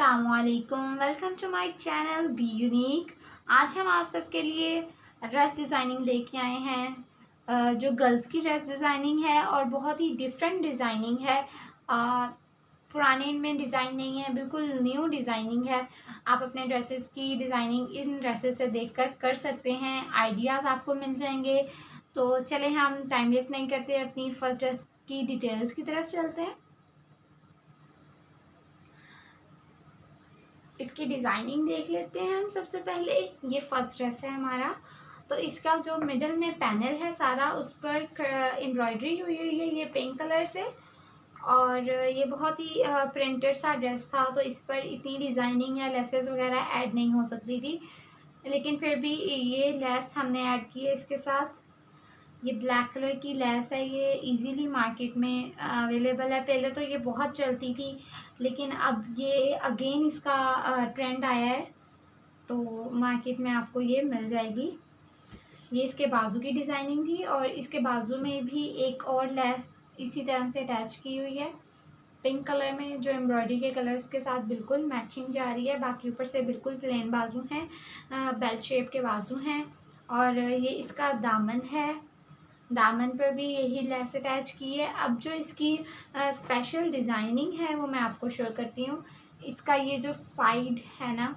अस्सलामुअलैकुम, welcome to my channel Be Unique. आज हम आप सबके लिए ड्रेस डिज़ाइनिंग लेके आए हैं जो गर्ल्स की ड्रेस डिज़ाइनिंग है और बहुत ही डिफरेंट डिज़ाइनिंग है। पुराने इनमें डिज़ाइन नहीं है, बिल्कुल न्यू डिज़ाइनिंग है। आप अपने ड्रेसेस की डिज़ाइनिंग इन ड्रेसेस से देखकर कर सकते हैं, आइडियाज़ आपको मिल जाएंगे। तो चले हम टाइम वेस्ट नहीं करते, अपनी फर्स्ट ड्रेस की डिटेल्स की तरफ चलते हैं। इसकी डिज़ाइनिंग देख लेते हैं हम। सबसे पहले ये फर्स्ट ड्रेस है हमारा, तो इसका जो मिडल में पैनल है सारा उस पर एम्ब्रॉयडरी हुई हुई है ये पिंक कलर से। और ये बहुत ही प्रिंटेड सा ड्रेस था, तो इस पर इतनी डिज़ाइनिंग या लेसेस वगैरह ऐड नहीं हो सकती थी, लेकिन फिर भी ये लेस हमने ऐड की है इसके साथ। ये ब्लैक कलर की लेस है, ये इजीली मार्केट में अवेलेबल है। पहले तो ये बहुत चलती थी, लेकिन अब ये अगेन इसका ट्रेंड आया है, तो मार्केट में आपको ये मिल जाएगी। ये इसके बाजू की डिज़ाइनिंग थी और इसके बाजू में भी एक और लेस इसी तरह से अटैच की हुई है पिंक कलर में, जो एम्ब्रॉयडरी के कलर्स के साथ बिल्कुल मैचिंग जा रही है। बाकी ऊपर से बिल्कुल प्लेन बाजू हैं, बेल शेप के बाजू हैं। और ये इसका दामन है, दामन पर भी यही लेस अटैच की है। अब जो इसकी स्पेशल डिज़ाइनिंग है वो मैं आपको शो करती हूँ। इसका ये जो साइड है ना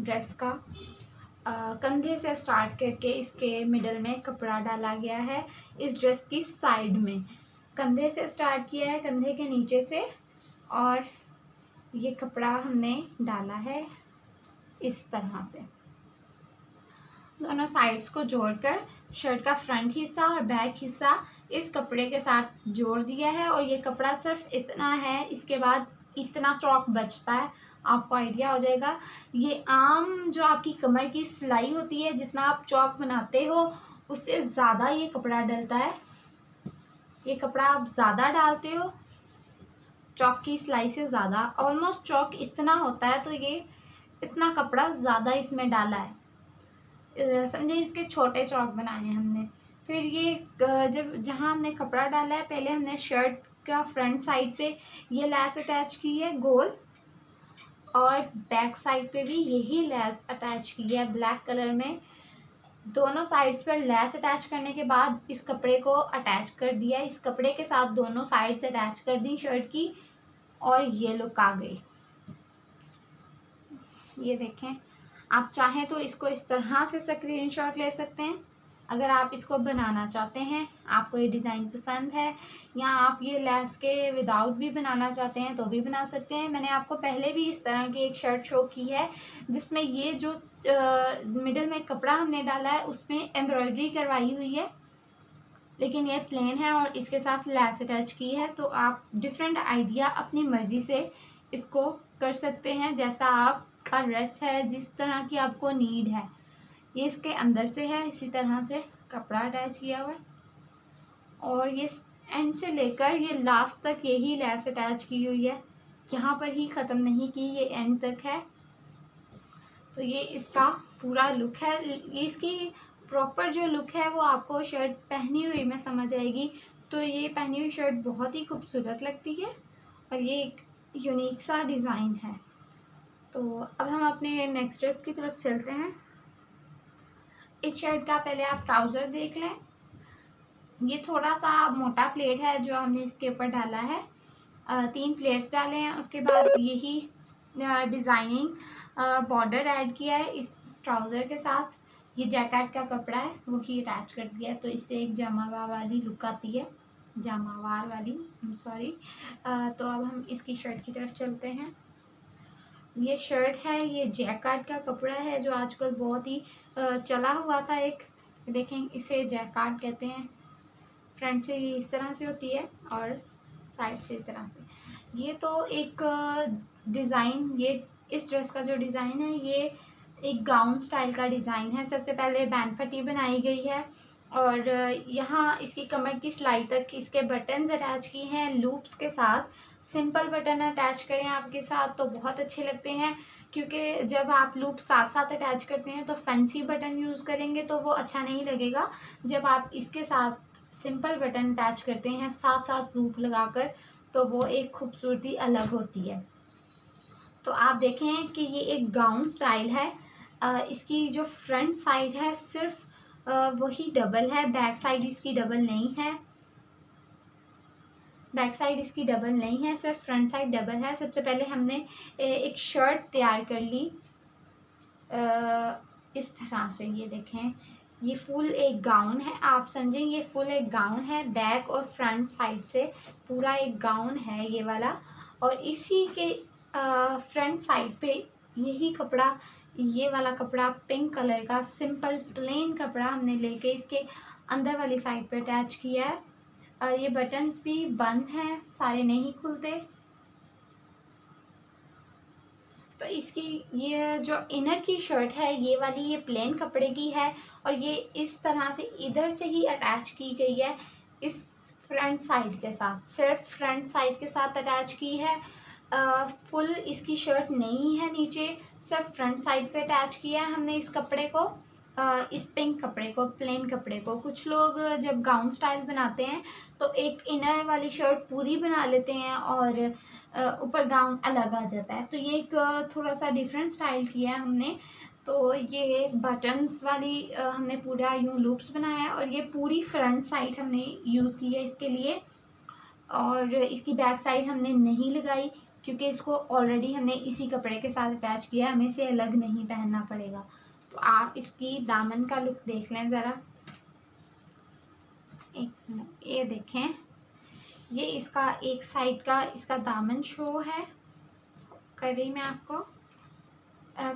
ड्रेस का, कंधे से स्टार्ट करके इसके मिडल में कपड़ा डाला गया है। इस ड्रेस की साइड में कंधे से स्टार्ट किया है, कंधे के नीचे से, और ये कपड़ा हमने डाला है इस तरह से। दोनों साइड्स को जोड़कर शर्ट का फ्रंट हिस्सा और बैक हिस्सा इस कपड़े के साथ जोड़ दिया है। और ये कपड़ा सिर्फ इतना है, इसके बाद इतना चौक बचता है, आपको आइडिया हो जाएगा। ये आम जो आपकी कमर की सिलाई होती है, जितना आप चौक बनाते हो उससे ज़्यादा ये कपड़ा डलता है। ये कपड़ा आप ज़्यादा डालते हो चौक की सिलाई से ज़्यादा, ऑलमोस्ट चौक इतना होता है, तो ये इतना कपड़ा ज़्यादा इसमें डाला है, समझे। इसके छोटे चौक बनाए हैं हमने। फिर ये जब जहाँ हमने कपड़ा डाला है, पहले हमने शर्ट का फ्रंट साइड पे ये लेस अटैच की है गोल, और बैक साइड पे भी यही लेस अटैच की है ब्लैक कलर में। दोनों साइड्स पर लेस अटैच करने के बाद इस कपड़े को अटैच कर दिया, इस कपड़े के साथ दोनों साइड से अटैच कर दी शर्ट की, और ये लुक आ गई। ये देखें, आप चाहें तो इसको इस तरह से स्क्रीनशॉट ले सकते हैं अगर आप इसको बनाना चाहते हैं, आपको ये डिज़ाइन पसंद है, या आप ये लेस के विदाउट भी बनाना चाहते हैं तो भी बना सकते हैं। मैंने आपको पहले भी इस तरह की एक शर्ट शो की है जिसमें ये जो मिडल में कपड़ा हमने डाला है उसमें एम्ब्रॉयडरी करवाई हुई है, लेकिन ये प्लेन है और इसके साथ लेस अटैच की है। तो आप डिफरेंट आइडिया अपनी मर्ज़ी से इसको कर सकते हैं, जैसा आपका ड्रेस है, जिस तरह की आपको नीड है। ये इसके अंदर से है, इसी तरह से कपड़ा अटैच किया हुआ है, और ये एंड से लेकर ये लास्ट तक यही लेस अटैच की हुई है, यहाँ पर ही ख़त्म नहीं की, ये एंड तक है। तो ये इसका पूरा लुक है। ये इसकी प्रॉपर जो लुक है वो आपको शर्ट पहनी हुई में समझ आएगी। तो ये पहनी हुई शर्ट बहुत ही खूबसूरत लगती है और ये एक यूनिक सा डिज़ाइन है। तो अब हम अपने नेक्स्ट ड्रेस की तरफ चलते हैं। इस शर्ट का पहले आप ट्राउज़र देख लें। ये थोड़ा सा मोटा प्लेट है जो हमने इसके ऊपर डाला है, 3 प्लेट्स डाले हैं। उसके बाद यही डिज़ाइनिंग बॉर्डर ऐड किया है इस ट्राउज़र के साथ। ये जैकेट का कपड़ा है वो ही अटैच कर दिया है, तो इससे एक जमावार वाली लुक आती है, जमावार वाली, सॉरी। तो अब हम इसकी शर्ट की तरफ चलते हैं। ये शर्ट है, ये जैकेट का कपड़ा है जो आजकल बहुत ही चला हुआ था। एक देखें, इसे जैकेट कहते हैं। फ्रंट से ये इस तरह से होती है और साइड से इस तरह से। ये तो एक डिज़ाइन, ये इस ड्रेस का जो डिज़ाइन है ये एक गाउन स्टाइल का डिज़ाइन है। सबसे पहले बैंड पट्टी बनाई गई है और यहाँ इसकी कमर की सिलाई तक इसके बटन्स अटैच किए हैं लूप्स के साथ। सिंपल बटन अटैच करें आपके साथ तो बहुत अच्छे लगते हैं, क्योंकि जब आप लूप साथ साथ अटैच करते हैं तो फैंसी बटन यूज़ करेंगे तो वो अच्छा नहीं लगेगा। जब आप इसके साथ सिंपल बटन अटैच करते हैं साथ साथ लूप लगाकर, तो वो एक खूबसूरती अलग होती है। तो आप देखें कि ये एक गाउन स्टाइल है। इसकी जो फ्रंट साइड है सिर्फ वही डबल है, बैक साइड इसकी डबल नहीं है। बैक साइड इसकी डबल नहीं है, सिर्फ फ्रंट साइड डबल है। सबसे पहले हमने एक शर्ट तैयार कर ली इस तरह से। ये देखें, ये फुल एक गाउन है, आप समझें ये फुल एक गाउन है। बैक और फ्रंट साइड से पूरा एक गाउन है ये वाला। और इसी के फ्रंट साइड पे यही कपड़ा, ये वाला कपड़ा पिंक कलर का सिंपल प्लेन कपड़ा हमने लेके इसके अंदर वाली साइड पे अटैच किया है। ये बटन्स भी बंद हैं, सारे नहीं खुलते। तो इसकी ये जो इनर की शर्ट है ये वाली, ये प्लेन कपड़े की है और ये इस तरह से इधर से ही अटैच की गई है इस फ्रंट साइड के साथ, सिर्फ फ्रंट साइड के साथ अटैच की है। फुल इसकी शर्ट नहीं है नीचे, सिर्फ फ्रंट साइड पे अटैच किया है हमने इस कपड़े को, इस पिंक कपड़े को, प्लेन कपड़े को। कुछ लोग जब गाउन स्टाइल बनाते हैं तो एक इनर वाली शर्ट पूरी बना लेते हैं और ऊपर गाउन अलग आ जाता है। तो ये एक थोड़ा सा डिफरेंट स्टाइल किया है हमने। तो ये बटन्स वाली हमने पूरा यूँ लूप्स बनाया है और ये पूरी फ्रंट साइड हमने यूज़ की है इसके लिए। और इसकी बैक साइड हमने नहीं लगाई क्योंकि इसको ऑलरेडी हमने इसी कपड़े के साथ अटैच किया है, हमें इसे अलग नहीं पहनना पड़ेगा। तो आप इसकी दामन का लुक देख लें ज़रा, एक मिनट। ये देखें, ये इसका एक साइड का इसका दामन शो है कर रही मैं आपको।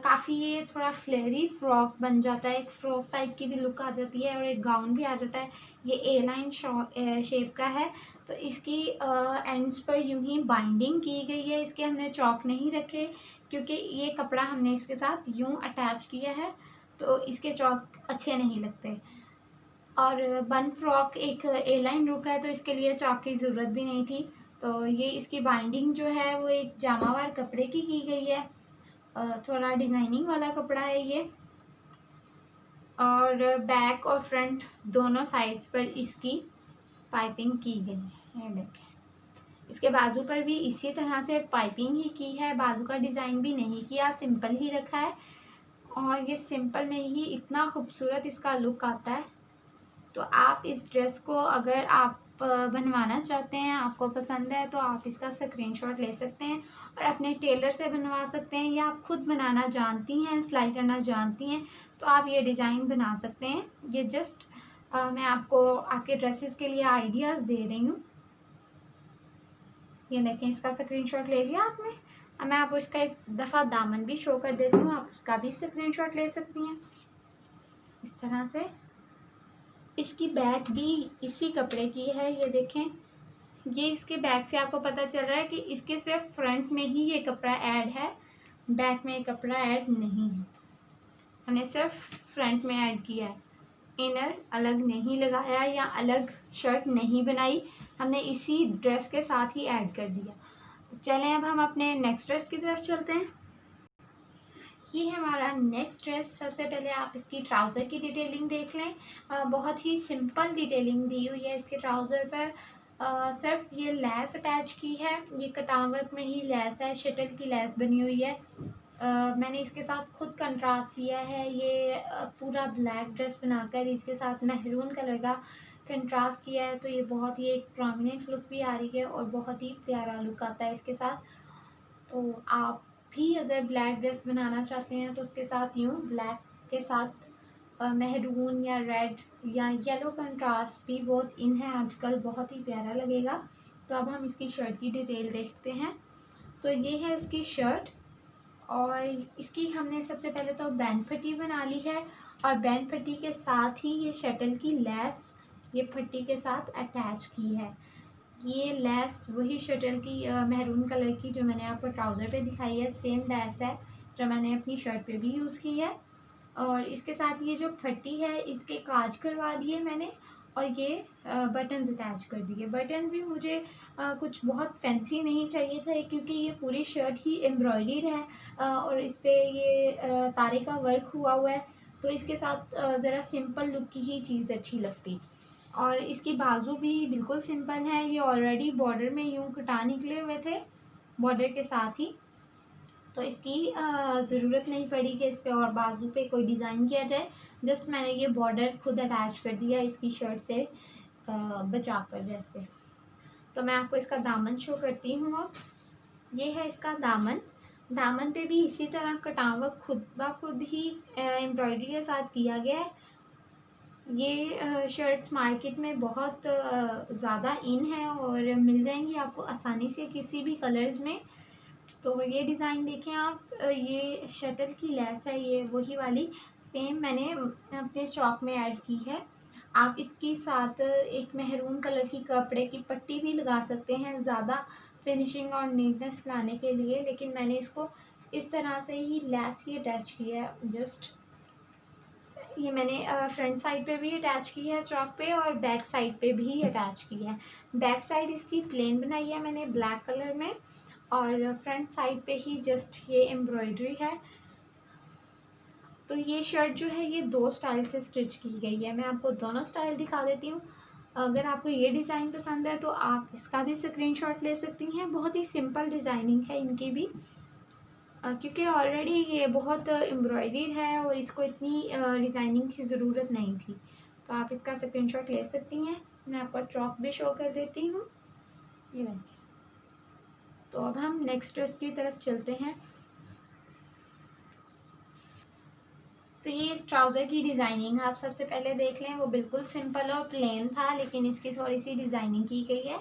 काफ़ी ये थोड़ा फ्लेयरी फ्रॉक बन जाता है, एक फ्रॉक टाइप की भी लुक आ जाती है और एक गाउन भी आ जाता है। ये ए लाइन शेप का है। तो इसकी एंड्स पर यूं ही बाइंडिंग की गई है, इसके हमने चौक नहीं रखे क्योंकि ये कपड़ा हमने इसके साथ यूं अटैच किया है तो इसके चौक अच्छे नहीं लगते। और बन फ्रॉक एक ए लाइन लुक है तो इसके लिए चौक की ज़रूरत भी नहीं थी। तो ये इसकी बाइंडिंग जो है वो एक जामावार कपड़े की गई है, थोड़ा डिज़ाइनिंग वाला कपड़ा है ये। और बैक और फ्रंट दोनों साइड्स पर इसकी पाइपिंग की गई है। ये देखें, इसके बाजू पर भी इसी तरह से पाइपिंग ही की है, बाजू का डिज़ाइन भी नहीं किया, सिंपल ही रखा है। और ये सिंपल में ही इतना खूबसूरत इसका लुक आता है। तो आप इस ड्रेस को अगर आप बनवाना चाहते हैं, आपको पसंद है, तो आप इसका स्क्रीनशॉट ले सकते हैं और अपने टेलर से बनवा सकते हैं, या आप खुद बनाना जानती हैं, सिलाई करना जानती हैं तो आप ये डिज़ाइन बना सकते हैं। ये जस्ट मैं आपको आपके ड्रेसेस के लिए आइडियाज़ दे रही हूँ। ये देखें, इसका स्क्रीनशॉट ले लिया आपने। अब मैं आपको इसका एक दफ़ा दामन भी शो कर देती हूँ, आप उसका भी स्क्रीनशॉट ले सकती हैं इस तरह से। इसकी बैक भी इसी कपड़े की है। ये देखें, ये इसके बैक से आपको पता चल रहा है कि इसके सिर्फ फ्रंट में ही ये कपड़ा ऐड है, बैक में ये कपड़ा ऐड नहीं है। हमने सिर्फ फ्रंट में ऐड किया है, इनर अलग नहीं लगाया या अलग शर्ट नहीं बनाई, हमने इसी ड्रेस के साथ ही ऐड कर दिया। चलें अब हम अपने नेक्स्ट ड्रेस की तरफ चलते हैं। ये है हमारा नेक्स्ट ड्रेस। सबसे पहले आप इसकी ट्राउज़र की डिटेलिंग देख लें। बहुत ही सिंपल डिटेलिंग दी हुई है इसके ट्राउज़र पर। सिर्फ ये लेस अटैच की है, ये कटान वर्क में ही लेस है, शटल की लेस बनी हुई है। मैंने इसके साथ खुद कंट्रास्ट किया है। ये पूरा ब्लैक ड्रेस बनाकर इसके साथ मेहरून कलर का कंट्रास्ट किया है, तो ये बहुत ही एक प्रोमिनेंट लुक भी आ रही है और बहुत ही प्यारा लुक आता है इसके साथ। तो आप भी अगर ब्लैक ड्रेस बनाना चाहते हैं तो उसके साथ यूँ ब्लैक के साथ मेहरून या रेड या येलो कंट्रास्ट भी बहुत इन है आजकल, बहुत ही प्यारा लगेगा। तो अब हम इसकी शर्ट की डिटेल देखते हैं। तो ये है इसकी शर्ट और इसकी हमने सबसे पहले तो बैंड पट्टी बना ली है और बैंड पट्टी के साथ ही ये शटल की लेस ये पट्टी के साथ अटैच की है। ये लेस वही शटल की मेहरून कलर की जो मैंने आपको ट्राउज़र पे दिखाई है, सेम लेस है जो मैंने अपनी शर्ट पे भी यूज़ की है। और इसके साथ ये जो पट्टी है इसके काज करवा दिए मैंने और ये बटन्स अटैच कर दिए। बटन भी मुझे कुछ बहुत फैंसी नहीं चाहिए था क्योंकि ये पूरी शर्ट ही एम्ब्रॉयडर्ड है और इस पर ये तारे का वर्क हुआ हुआ है, तो इसके साथ ज़रा सिंपल लुक की ही चीज़ अच्छी लगती। और इसकी बाजू भी बिल्कुल सिंपल है, ये ऑलरेडी बॉर्डर में यूँ कटा निकले हुए थे बॉर्डर के साथ ही, तो इसकी ज़रूरत नहीं पड़ी कि इस पे और बाजू पे कोई डिज़ाइन किया जाए। जस्ट मैंने ये बॉर्डर खुद अटैच कर दिया इसकी शर्ट से बचा कर जैसे। तो मैं आपको इसका दामन शो करती हूँ। अब ये है इसका दामन। दामन पे भी इसी तरह कटावक खुद ब खुद ही एम्ब्रॉयडरी के साथ किया गया है। ये शर्ट्स मार्केट में बहुत ज़्यादा इन है और मिल जाएंगी आपको आसानी से किसी भी कलर्स में। तो ये डिज़ाइन देखें आप, ये शटल की लेस है, ये वही वाली सेम मैंने अपने चौक में ऐड की है। आप इसके साथ एक मेहरून कलर की कपड़े की पट्टी भी लगा सकते हैं ज़्यादा फिनिशिंग और नीटनेस लाने के लिए, लेकिन मैंने इसको इस तरह से ही लेस ही अटैच किया है। जस्ट ये मैंने फ्रंट साइड पे भी अटैच की है चौक पे और बैक साइड पे भी अटैच की है। बैक साइड इसकी प्लेन बनाई है मैंने ब्लैक कलर में और फ्रंट साइड पे ही जस्ट ये एम्ब्रॉयडरी है। तो ये शर्ट जो है ये 2 स्टाइल से स्टिच की गई है। मैं आपको दोनों स्टाइल दिखा देती हूँ। अगर आपको ये डिज़ाइन पसंद है तो आप इसका भी स्क्रीनशॉट ले सकती हैं। बहुत ही सिंपल डिज़ाइनिंग है इनकी भी, क्योंकि ऑलरेडी ये बहुत एम्ब्रॉयडर्ड है और इसको इतनी डिज़ाइनिंग की ज़रूरत नहीं थी। तो आप इसका स्क्रीनशॉट ले सकती हैं। मैं आपको चौक भी शो कर देती हूँ। ये देखिए। तो अब हम नेक्स्ट ड्रेस की तरफ चलते हैं। तो ये इस ट्राउज़र की डिज़ाइनिंग आप सबसे पहले देख लें। वो बिल्कुल सिंपल और प्लेन था, लेकिन इसकी थोड़ी सी डिज़ाइनिंग की गई है।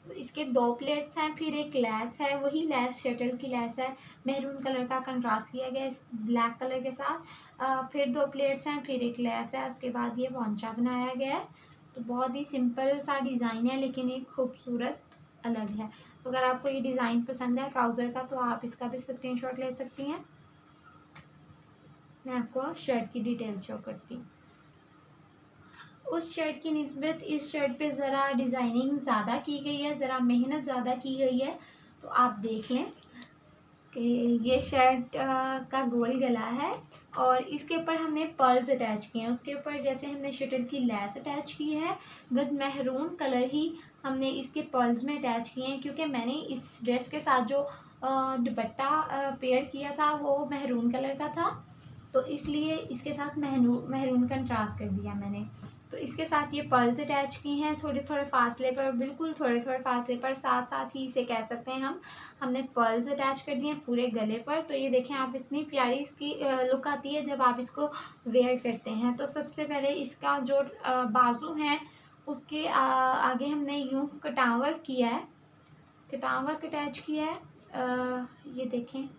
तो इसके 2 प्लेट्स हैं, फिर एक लैस है, वही लैस शटल की लैस है। मेहरून कलर का कंट्रास्ट किया गया इस ब्लैक कलर के साथ। फिर 2 प्लेट्स हैं, फिर एक लैस है, उसके बाद ये पोंचा बनाया गया है। तो बहुत ही सिंपल सा डिज़ाइन है, लेकिन एक खूबसूरत अलग है। तो अगर आपको ये डिज़ाइन पसंद है ट्राउज़र का तो आप इसका भी स्क्रीनशॉट ले सकती हैं। मैं आपको शर्ट की डिटेल शो करती हूँ। उस शर्ट की निस्बत इस शर्ट पे ज़रा डिज़ाइनिंग ज़्यादा की गई है, ज़रा मेहनत ज़्यादा की गई है। तो आप देख लें कि ये शर्ट का गोल गला है और इसके ऊपर हमने पर्ल्स अटैच किए हैं। उसके ऊपर जैसे हमने शटल की लेस अटैच की है, विद मेहरून कलर ही हमने इसके पर्ल्स में अटैच किए हैं, क्योंकि मैंने इस ड्रेस के साथ जो दुपट्टा पेयर किया था वो मेहरून कलर का था, तो इसलिए इसके साथ मेहरून कंट्रास्ट कर दिया मैंने। तो इसके साथ ये पर्ल्स अटैच की हैं थोड़े थोड़े फासले पर, बिल्कुल थोड़े थोड़े फासले पर, साथ साथ ही इसे कह सकते हैं हम। हमने पर्ल्स अटैच कर दिए हैं पूरे गले पर। तो ये देखें आप, इतनी प्यारी इसकी लुक आती है जब आप इसको वेयर करते हैं। तो सबसे पहले इसका जो बाजू है उसके आगे हमने यूँ कटावर्क किया है, कटावर्क अटैच किया है। ये देखें,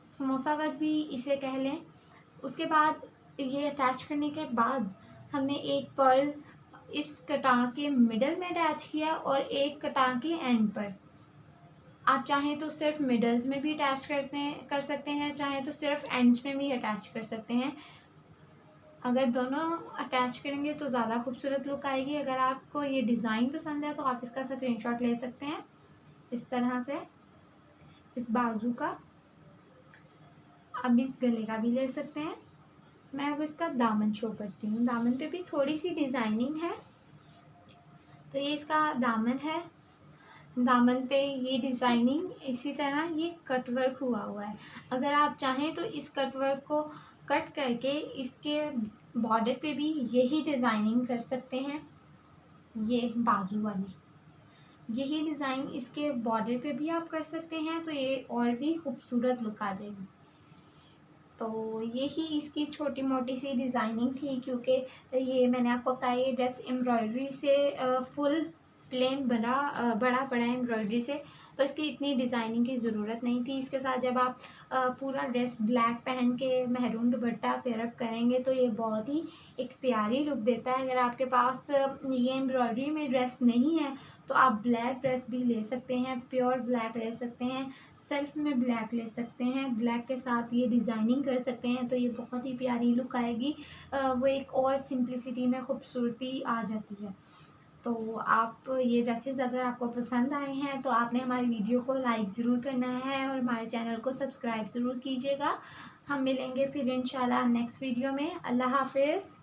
समोसा वर्क भी इसे कह लें। उसके बाद ये अटैच करने के बाद हमने एक पर्ल इस कटां के मिडल में अटैच किया और एक कटां के एंड पर। आप चाहें तो सिर्फ मिडल्स में भी अटैच कर सकते हैं, चाहें तो सिर्फ एंड्स में भी अटैच कर सकते हैं। अगर दोनों अटैच करेंगे तो ज़्यादा खूबसूरत लुक आएगी। अगर आपको ये डिज़ाइन पसंद है तो आप इसका स्क्रीनशॉट ले सकते हैं इस तरह से, इस बाजू का। अब इस गले का भी ले सकते हैं। मैं अब इसका दामन शो करती हूँ। दामन पे भी थोड़ी सी डिज़ाइनिंग है। तो ये इसका दामन है। दामन पे ये डिज़ाइनिंग इसी तरह ये कटवर्क हुआ है। अगर आप चाहें तो इस कटवर्क को कट करके इसके बॉर्डर पे भी यही डिज़ाइनिंग कर सकते हैं। ये बाजू वाली यही डिज़ाइन इसके बॉर्डर पे भी आप कर सकते हैं, तो ये और भी खूबसूरत लुक आ जाएगी। तो यही इसकी छोटी मोटी सी डिज़ाइनिंग थी, क्योंकि ये मैंने आपको बताया ये ड्रेस एम्ब्रॉयडरी से फुल प्लेन बड़ा एम्ब्रॉयडरी से, तो इसकी इतनी डिज़ाइनिंग की ज़रूरत नहीं थी। इसके साथ जब आप पूरा ड्रेस ब्लैक पहन के मेहरून दुपट्टा पेयरअप करेंगे तो ये बहुत ही एक प्यारी लुक देता है। अगर आपके पास ये एम्ब्रॉयडरी में ड्रेस नहीं है तो आप ब्लैक ड्रेस भी ले सकते हैं, प्योर ब्लैक ले सकते हैं, सेल्फ में ब्लैक ले सकते हैं, ब्लैक के साथ ये डिज़ाइनिंग कर सकते हैं, तो ये बहुत ही प्यारी लुक आएगी। वो एक और सिंप्लिसिटी में खूबसूरती आ जाती है। तो आप ये ड्रेसेस अगर आपको पसंद आए हैं तो आपने हमारी वीडियो को लाइक ज़रूर करना है और हमारे चैनल को सब्सक्राइब ज़रूर कीजिएगा। हम मिलेंगे फिर इंशाल्लाह नेक्स्ट वीडियो में। अल्लाह हाफिज़।